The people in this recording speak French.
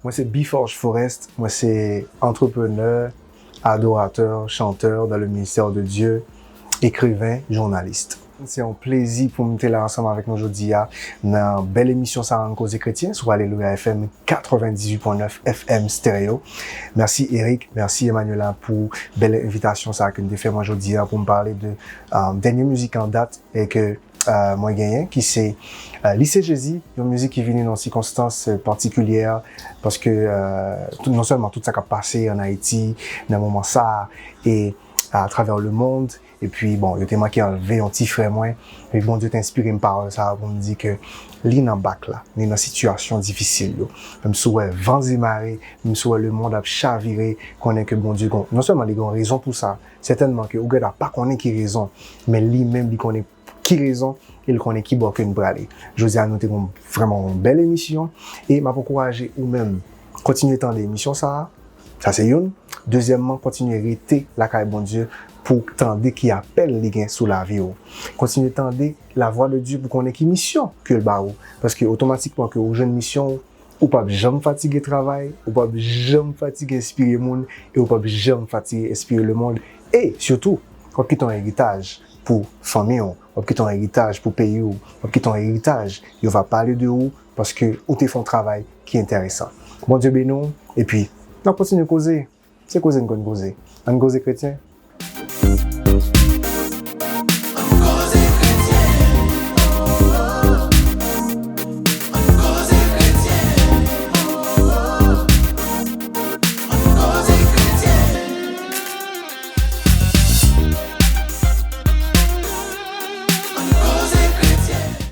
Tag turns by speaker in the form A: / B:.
A: Moi, c'est Biforge Forest. Moi, c'est entrepreneur, adorateur, chanteur dans le ministère de Dieu, écrivain, journaliste. C'est un plaisir pour nous être là ensemble avec nous aujourd'hui dans une belle émission ça en cause chrétien sur Alléluia FM 98.9 FM stéréo. Merci Eric, merci Emmanuela pour belle invitation ça que nous avons fait aujourd'hui pour me parler de dernière musique en date et que moi gagné qui c'est Lycée Jésus, une musique qui vient dans circonstances particulières parce que non seulement tout ça qui a passé en Haïti dans le moment ça et à travers le monde. Et puis, bon, il était moi qui a enlevé un petit frère moi. Et bon Dieu t'inspire une parole ça pour me dire que l'île dans bac là, l'île dans situation difficile yo. Même si ouais, vents et marées, même si ouais, le monde a chaviré, qu'on est que bon Dieu, non seulement il y a raison pour ça, certainement que ou gars pas qu'on est qui raison, mais lui même il connaît qui raison, il connaît qui boit qu'une bralée. Je vous ai annoté vraiment une belle émission et m'a encouragé ou même continuer tant d'émissions ça c'est une. Deuxièmement, continuer à rester la caille bon Dieu pour tendre qui appelle les gains sous la vie. Continuer à tendre la voix de Dieu pour qu'on ait qui mission que le barreau. Parce que automatiquement que aux jeunes missions, ou pas jamais fatiguer travail, ou pas jamais fatiguer inspirer le monde, et ou pas jamais fatiguer inspirer le monde. Et surtout, quand tu as un héritage pour famille, quand tu as un héritage pour pays, quand tu as un héritage, il va parler de vous parce que vous te font un travail qui est intéressant. Bon Dieu bénisse, et puis, on continue à causer. C'est causer une cause. Un cause chrétien.